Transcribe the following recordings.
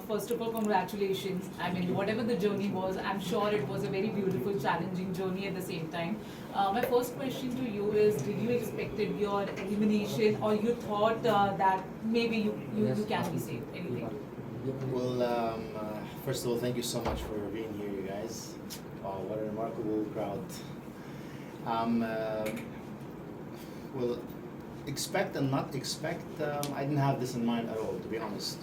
first of all, congratulations. I mean, whatever the journey was, I'm sure it was a very beautiful, challenging journey at the same time. My first question to you is, did you expected your elimination, or you thought that maybe you can be saved? Anything? Well, first of all, thank you so much for being here, you guys. Wow, what a remarkable crowd. Well, expect and not expect, I didn't have this in mind at all, to be honest.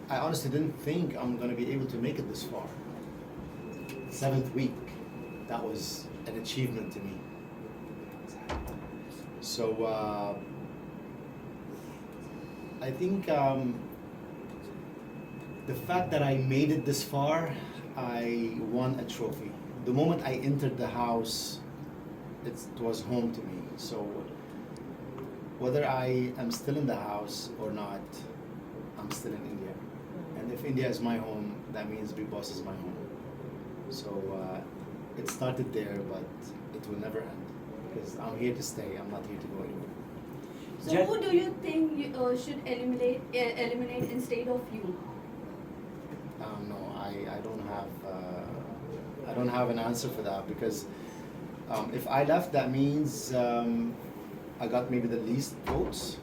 I honestly didn't think I'm going to be able to make it this far. 7th week, that was an achievement to me. So, I think the fact that I made it this far, I won a trophy. The moment I entered the house, it was home to me. So whether I am still in the house or not, I'm still in India. And if India is my home, that means Bigg Boss is my home. So it started there, but it will never end. Because I'm here to stay, I'm not here to go anywhere. So who do you think should eliminate instead of you? No, I don't have an answer for that, because if I left, that means I got maybe the least votes,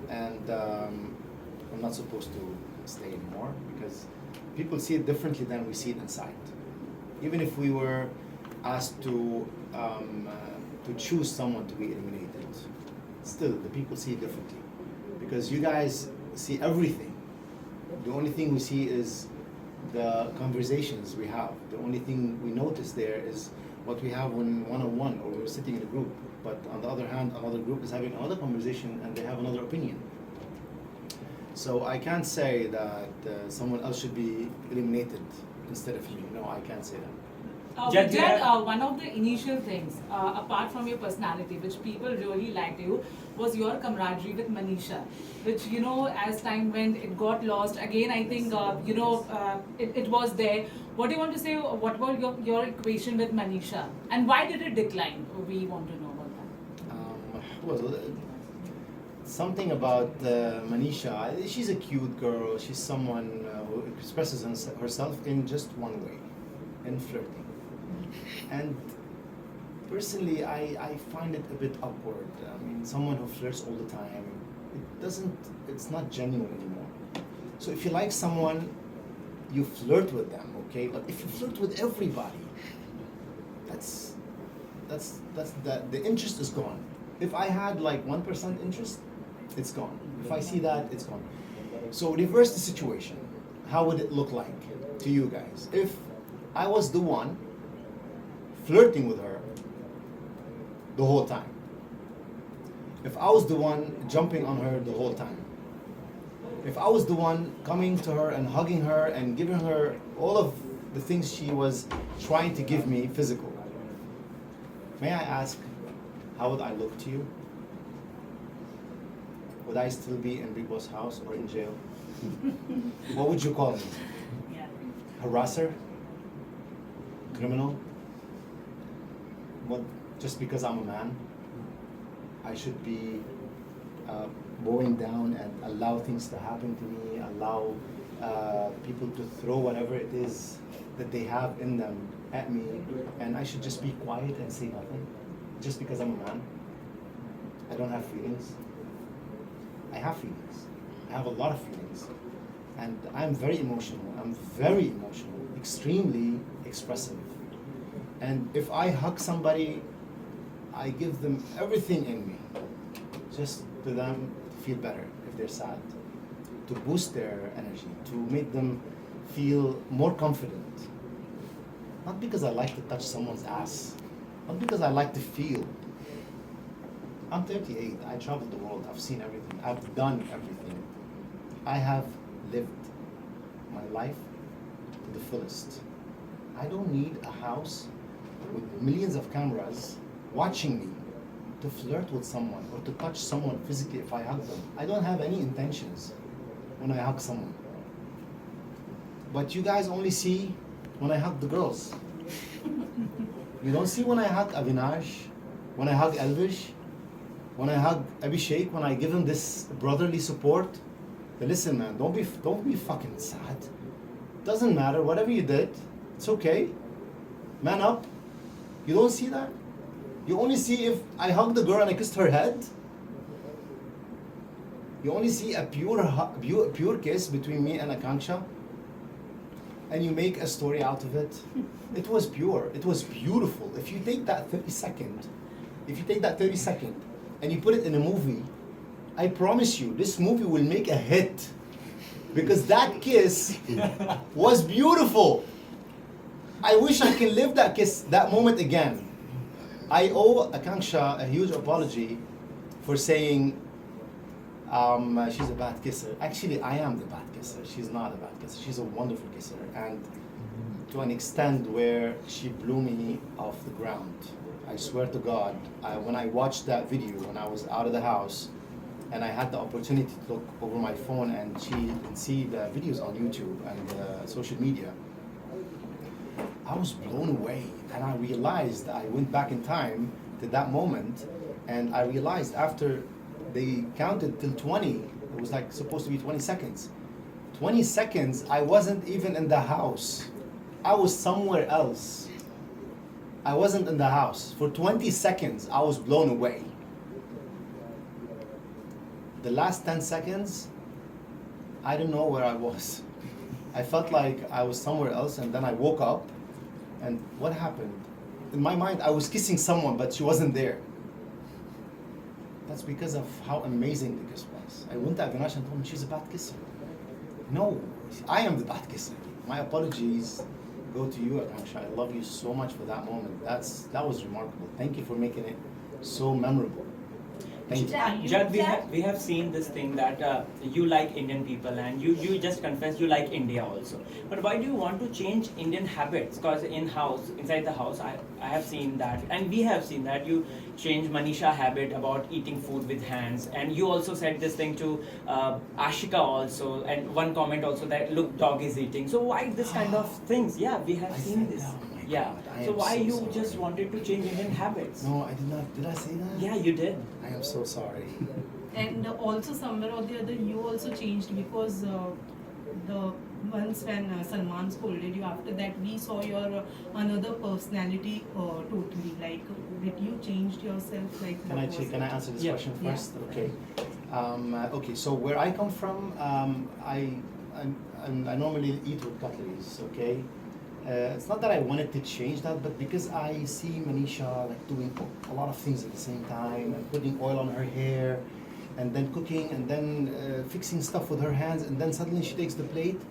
and I'm not supposed to stay anymore, because people see it differently than we see it inside. Even if we were asked to choose someone to be eliminated, still the people see it differently, because you guys see everything. The only thing we see is the conversations we have. The only thing we notice there is what we have when one-on-one or we're sitting in a group. But on the other hand, another group is having another conversation and they have another opinion. So I can't say that someone else should be eliminated instead of me. No, I can't say that. Jed, one of the initial things, apart from your personality, which people really liked you, was your camaraderie with Manisha, which, you know, as time went, it got lost. Again, I think, it was there. What do you want to say? What about your equation with Manisha? And why did it decline? We want to know about that. Well, something about Manisha, she's a cute girl. She's someone who expresses herself in just one way, in flirting. And personally, I find it a bit awkward. I mean, someone who flirts all the time, it's not genuine anymore. So if you like someone, you flirt with them, okay? But if you flirt with everybody, the interest is gone. If I had like 1% interest, it's gone. If I see that, it's gone. So reverse the situation. How would it look like to you guys? If I was the one flirting with her the whole time. If I was the one jumping on her the whole time. If I was the one coming to her and hugging her and giving her all of the things she was trying to give me physical. May I ask, how would I look to you? Would I still be in Bigg Boss house or in jail? What would you call me? Harasser? Criminal? But just because I'm a man, I should be bowing down and allow things to happen to me, allow people to throw whatever it is that they have in them at me, and I should just be quiet and say nothing, just because I'm a man. I don't have feelings. I have feelings. I have a lot of feelings. And I'm very emotional. I'm very emotional, extremely expressive. And if I hug somebody, I give them everything in me, just to them to feel better if they're sad, to boost their energy, to make them feel more confident. Not because I like to touch someone's ass, not because I like to feel. I'm 38, I traveled the world, I've seen everything, I've done everything. I have lived my life to the fullest. I don't need a house with millions of cameras watching me to flirt with someone or to touch someone physically if I hug them. I don't have any intentions when I hug someone. But you guys only see when I hug the girls. You don't see when I hug Avinash, when I hug Elvish, when I hug Abhishek, when I give him this brotherly support. But listen, man, don't be fucking sad. Doesn't matter. Whatever you did, it's okay. Man up. You don't see that? You only see if I hugged the girl and I kissed her head. You only see a pure kiss between me and Akanksha, and you make a story out of it. It was pure. It was beautiful. If you take that 30 second, and you put it in a movie, I promise you, this movie will make a hit, because that kiss was beautiful. I wish I can live that moment again. I owe Akanksha a huge apology for saying she's a bad kisser. Actually, I am the bad kisser. She's not a bad kisser. She's a wonderful kisser, and to an extent where she blew me off the ground. I swear to God, when I watched that video when I was out of the house, and I had the opportunity to look over my phone and see the videos on YouTube and social media, I was blown away. And I realized, I went back in time to that moment, and I realized after they counted till 20, it was like supposed to be 20 seconds. 20 seconds, I wasn't even in the house. I was somewhere else. I wasn't in the house. For 20 seconds, I was blown away. The last 10 seconds, I didn't know where I was. I felt like I was somewhere else, and then I woke up, and what happened? In my mind, I was kissing someone, but she wasn't there. That's because of how amazing the kiss was. I went to Avinash and told him she's a bad kisser. No, I am the bad kisser. My apologies go to you, Akanksha. I love you so much for that moment. That was remarkable. Thank you for making it so memorable. Thank you. Jad, we have seen this thing that you like Indian people, and you just confessed you like India also. But why do you want to change Indian habits? Because inside the house, I have seen that, and we have seen that you change Manisha habit about eating food with hands, and you also said this thing to Ashika also, and one comment also that look, dog is eating. So why this kind of things? Yeah, we have seen this. Yeah. So why you sorry. just wanted to change Indian habits? No, I did not. Did I say that? Yeah, you did. I am so sorry. And also somewhere or the other you also changed, because the once when Salman scolded you, after that we saw your another personality totally, like that you changed yourself, like Can I answer this question Yeah. first? Okay. Okay. So where I come from, I normally eat with cutleries. Okay. It's not that I wanted to change that, but because I see Manisha like doing a lot of things at the same time, and putting oil on her hair, and then cooking, and then fixing stuff with her hands, and then suddenly she takes the plate,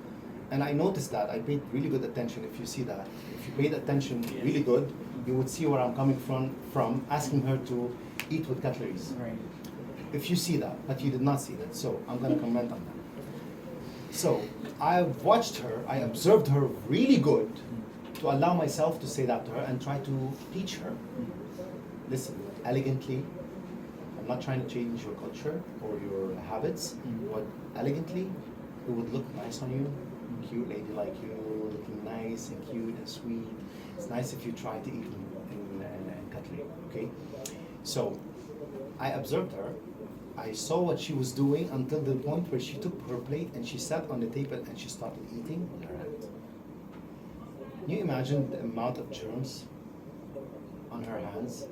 and I noticed that. I paid really good attention. If you see that, if you paid attention really good, you would see where I'm coming from asking her to eat with cutleries. Right. If you see that, but you did not see that, so I'm gonna comment on that. So I watched her, I observed her really good to allow myself to say that to her and try to teach her. Listen, elegantly, I'm not trying to change your culture or your habits, but elegantly, it would look nice on you. Cute lady like you, looking nice and cute and sweet. It's nice if you try to eat in cutlery, okay? So I observed her. I saw what she was doing until the point where she took her plate and she sat on the table and she started eating with her hand. Can you imagine the amount of germs on her hands?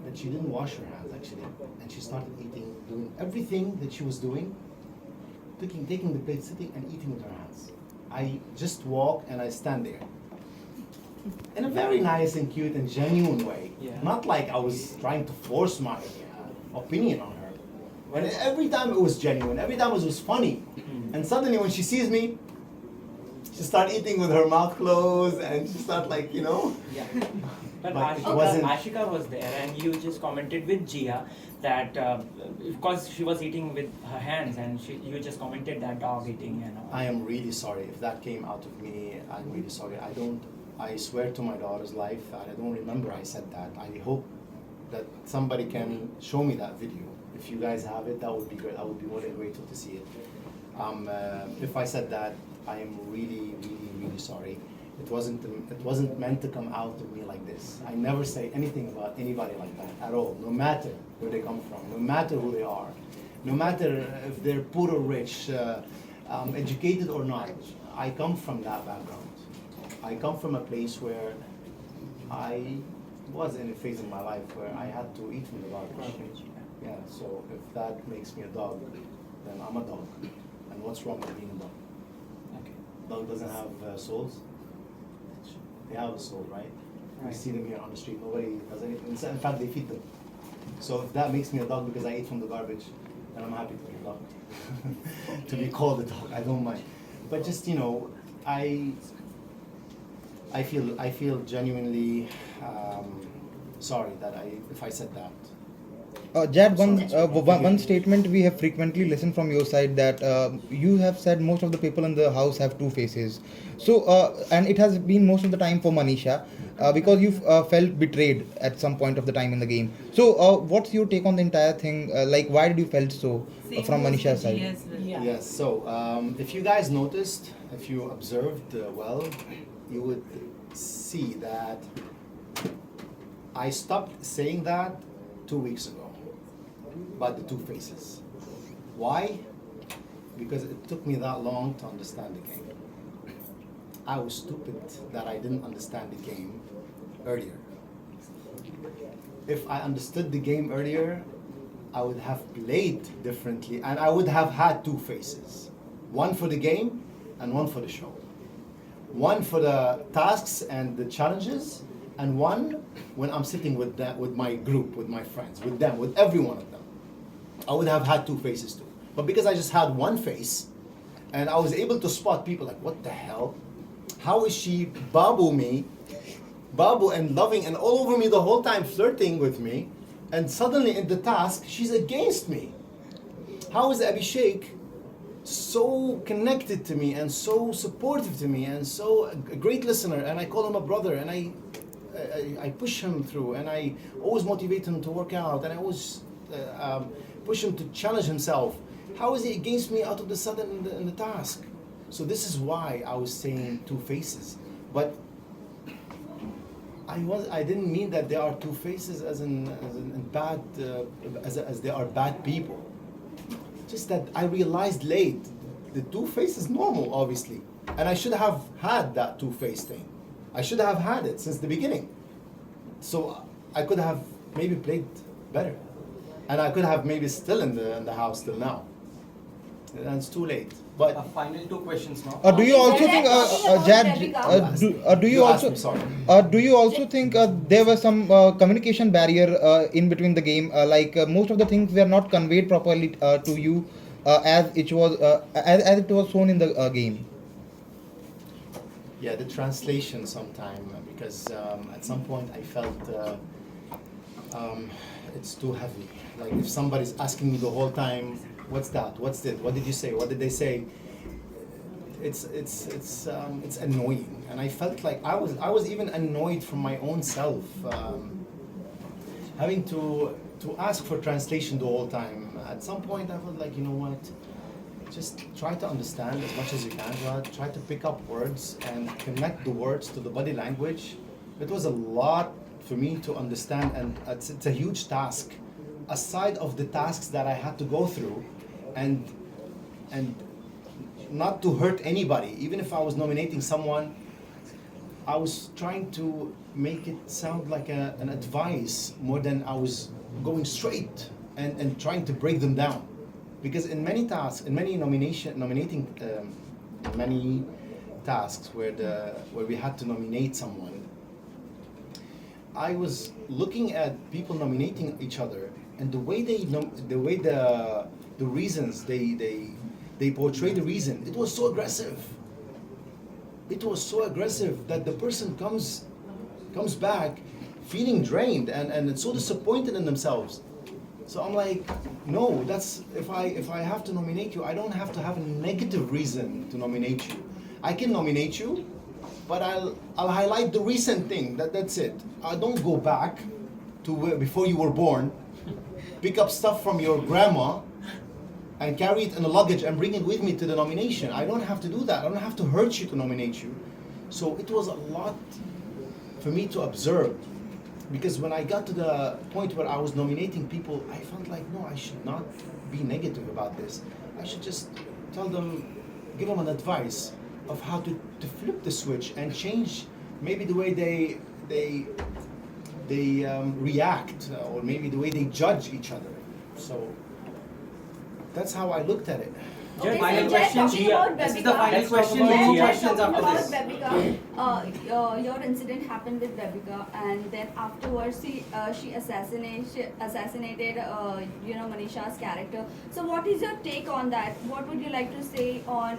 And she didn't wash her hands actually. And she started eating, doing everything that she was doing, taking the plate, sitting and eating with her hands. I just walk and I stand there. In a very nice and cute and genuine way. Yeah. Not like I was trying to force my opinion on her. When every time it was genuine, every time it was funny. And suddenly when she sees me, she started eating with her mouth closed and she started like, Yeah. But But it Ashika, wasn't- Ashika was there, and you just commented with Diya that because she was eating with her hands, and you just commented that dog eating and all. I am really sorry if that came out of me. I'm really sorry. I swear to my daughter's life, I don't remember I said that. I hope that somebody can show me that video. If you guys have it, that would be great. I would be more than grateful to see it. If I said that, I am really, really, really sorry. It wasn't meant to come out of me like this. I never say anything about anybody like that at all, no matter where they come from, no matter who they are. no matter if they're poor or rich, educated or not. I come from that background. I come from a place where I was in a phase in my life where I had to eat from the garbage. Yeah, so if that makes me a dog, then I'm a dog. And what's wrong with being a dog? Okay. Dog doesn't have souls? They have a soul, right? We see them here on the street. Nobody does anything. In fact, they feed them. So if that makes me a dog because I ate from the garbage, then I'm happy to be a dog. To be called a dog, I don't mind. But just, you know, I feel genuinely sorry that if I said that. Jad, one statement we have frequently listened from your side that you have said most of the people in the house have two faces. So, and it has been most of the time for Manisha because you felt betrayed at some point of the time in the game. So, what's your take on the entire thing? Like, why did you felt so from Manisha's side? Yeah. Yes, so if you guys noticed, if you observed well, you would see that I stopped saying that 2 weeks ago about the two faces. Why? Because it took me that long to understand the game. I was stupid that I didn't understand the game earlier. If I understood the game earlier, I would have played differently and I would have had two faces. One for the game and one for the show. One for the tasks and the challenges, and one when I'm sitting with my group, with my friends, with them, with every one of them. I would have had two faces too. But because I just had one face, and I was able to spot people like, what the hell? How is she Babu and loving and all over me the whole time, flirting with me, and suddenly in the task, she's against me? How is Abhishek so connected to me and so supportive to me and so a great listener, and I call him a brother, and I push him through, and I always motivate him to work out, and I always push him to challenge himself. How is he against me out of the sudden in the task? So this is why I was saying two faces. But I didn't mean that there are two faces as in bad as they are bad people. Just that I realized late the two face is normal, obviously, and I should have had that two face thing. I should have had it since the beginning. So I could have maybe played better, and I could have maybe still in the house till now. And it's too late. But final two questions now. Do you also think, Jad, do you You asked also me, sorry. do you also think there was some communication barrier in between the game? Like most of the things were not conveyed properly to you as it was shown in the game. Yeah, the translation sometime, because at some point I felt it's too heavy. Like if somebody's asking me the whole time, what's that? What's this? What did you say? What did they say? It's annoying, and I felt like I was even annoyed from my own self, having to ask for translation the whole time. At some point, I felt like, you know what? Just try to understand as much as you can. Try to pick up words and connect the words to the body language. It was a lot for me to understand, and it's a huge task. Aside of the tasks that I had to go through, and not to hurt anybody, even if I was nominating someone, I was trying to make it sound like an advice more than I was going straight and trying to break them down. Because in many tasks, in many nominating many tasks where we had to nominate someone, I was looking at people nominating each other, and the way the reasons they portray the reason, it was so aggressive. It was so aggressive that the person comes back feeling drained and so disappointed in themselves. So I'm like, no, that's if I have to nominate you, I don't have to have a negative reason to nominate you. I can nominate you, but I'll highlight the recent thing. That's it. I don't go back to where, before you were born, pick up stuff from your grandma and carry it in a luggage and bring it with me to the nomination. I don't have to do that. I don't have to hurt you to nominate you. So it was a lot for me to observe. because when I got to the point where I was nominating people, I felt like, no, I should not be negative about this. I should just tell them, give them an advice of how to flip the switch and change maybe the way they react, or maybe the way they judge each other. So that's how I looked at it. Just Okay, final so Jed, question, talking Diya. about This is the Babika. final question. Jed, No Jed, questions talking after about this. Babika, your incident happened with Babika, and then afterwards she assassinated Manisha's character. So what is your take on that? What would you like to say on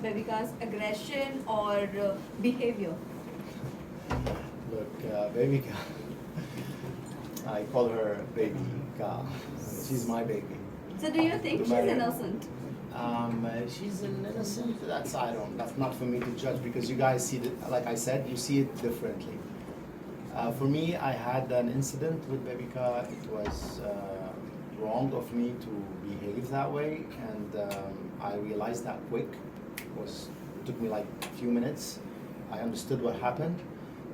Babika's aggression or behavior? Look, baby Ka, I call her baby Ka. She's my baby. So do you think she's innocent? She's an innocent. That's not for me to judge, because you guys see it. Like I said, you see it differently. For me, I had an incident with Babika. It was wrong of me to behave that way, and I realized that quick. It took me like a few minutes. I understood what happened,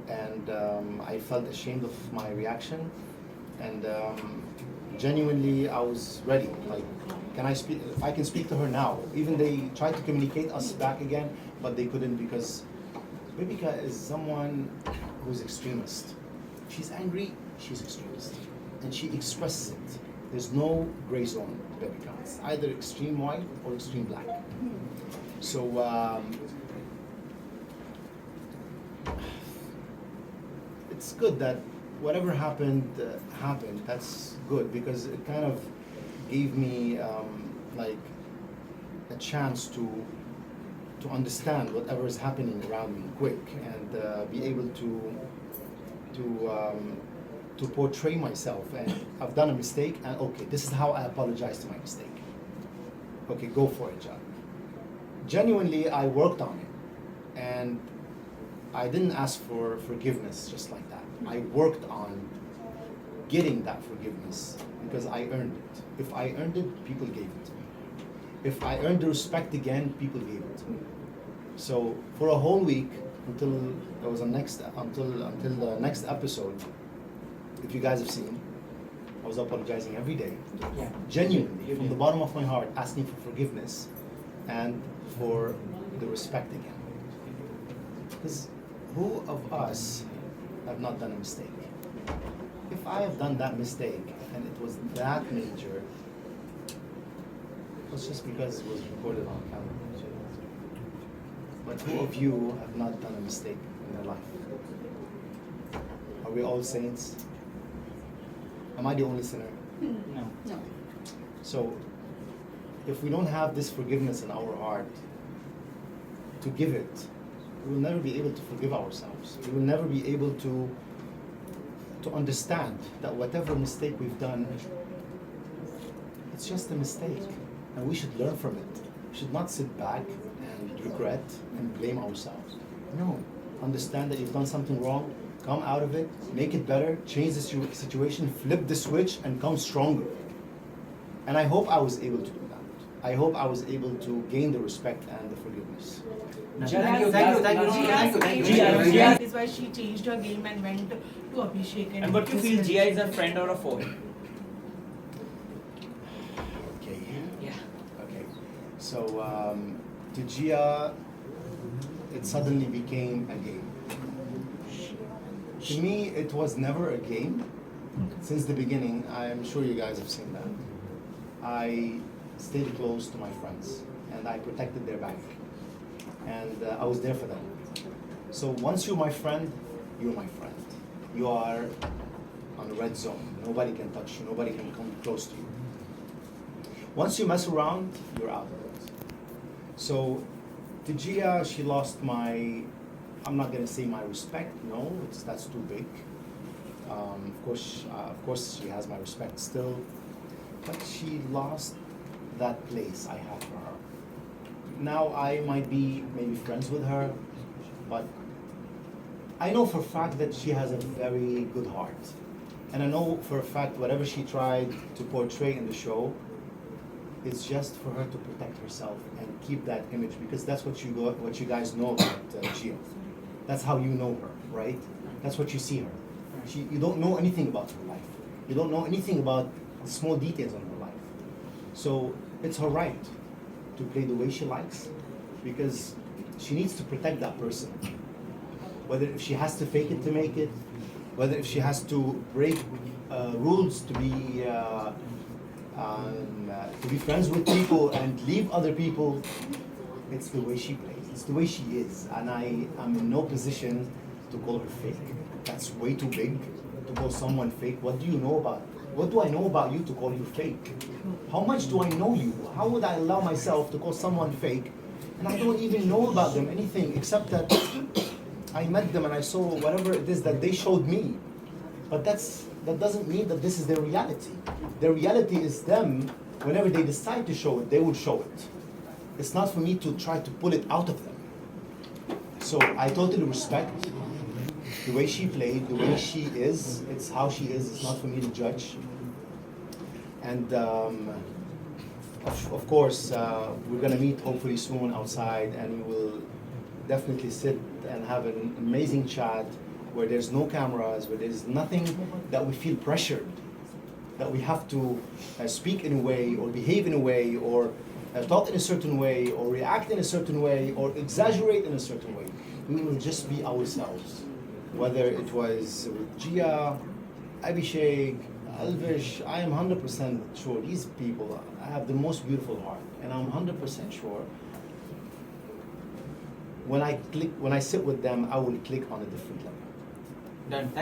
and I felt ashamed of my reaction, and genuinely I was ready. Like, can I speak? If I can speak to her now, even they tried to communicate us back again, but they couldn't, because Babika is someone who's extremist. She's angry, she's extremist, and she expresses it. There's no gray zone with Babika. It's either extreme white or extreme black. So it's good that whatever happened happened. That's good, because it kind of gave me like a chance to understand whatever is happening around me quick, and be able to portray myself. And I've done a mistake, and okay, this is how I apologize to my mistake. Okay, go for it, John. Genuinely, I worked on it, and I didn't ask for forgiveness just like that. I worked on getting that forgiveness because I earned it. If I earned it, people gave it to me. If I earned the respect again, people gave it to me. So for a whole week, until the next episode, if you guys have seen, I was apologizing every day, Yeah. genuinely, from the bottom of my heart, asking for forgiveness and for the respect again. Because who of us have not done a mistake? If I have done that mistake and it was that major, it was just because it was recorded on camera. But who of you have not done a mistake in their life? Are we all saints? Am I the only sinner? No. No. So, if we don't have this forgiveness in our heart to give it, we will never be able to forgive ourselves. We will never be able to understand that whatever mistake we've done, it's just a mistake, and we should learn from it. We should not sit back and regret and blame ourselves. No, understand that you've done something wrong, come out of it, make it better, change the situation, flip the switch, and come stronger. And I hope I was able to do that. I hope I was able to gain the respect and the forgiveness. Thank you. Gia. That is why she changed her game and went to Abhishek. And what you feel, Diya is a friend or a foe? Okay. Yeah. Okay. So, to Gia, it suddenly became a game. To me, it was never a game. Since the beginning, I'm sure you guys have seen that. I stayed close to my friends, and I protected their back. And I was there for them. So once you're my friend, you're my friend. You are on the red zone. Nobody can touch you. Nobody can come close to you. Once you mess around, you're out of it. So to Gia, she lost my, I'm not gonna say my respect. No, that's too big. Of course, she has my respect still, but she lost that place I had for her. Now I might be maybe friends with her, but I know for a fact that she has a very good heart. And I know for a fact whatever she tried to portray in the show, it's just for her to protect herself and keep that image, because that's what you guys know about Gia. That's how you know her, right? That's what you see her. You don't know anything about her life. You don't know anything about the small details on her life. So it's her right to play the way she likes, because she needs to protect that person. Whether if she has to fake it to make it, whether if she has to break rules to be friends with people and leave other people, it's the way she plays. It's the way she is, and I am in no position to call her fake. That's way too big to call someone fake. What do you know about? What do I know about you to call you fake? How much do I know you? How would I allow myself to call someone fake, and I don't even know about them anything except that I met them and I saw whatever it is that they showed me. But that doesn't mean that this is their reality. Their reality is them. Whenever they decide to show it, they will show it. It's not for me to try to pull it out of them. So I totally respect the way she played, the way she is. It's how she is. It's not for me to judge. And of course, we're gonna meet hopefully soon outside, and we will definitely sit and have an amazing chat where there's no cameras, where there's nothing that we feel pressured, that we have to speak in a way or behave in a way or talk in a certain way or react in a certain way or exaggerate in a certain way. We will just be ourselves. Whether it was with Diya, Abhishek, Alvish, I am 100% sure these people have the most beautiful heart, and I'm 100% sure when I sit with them, I will click on a different level. Done.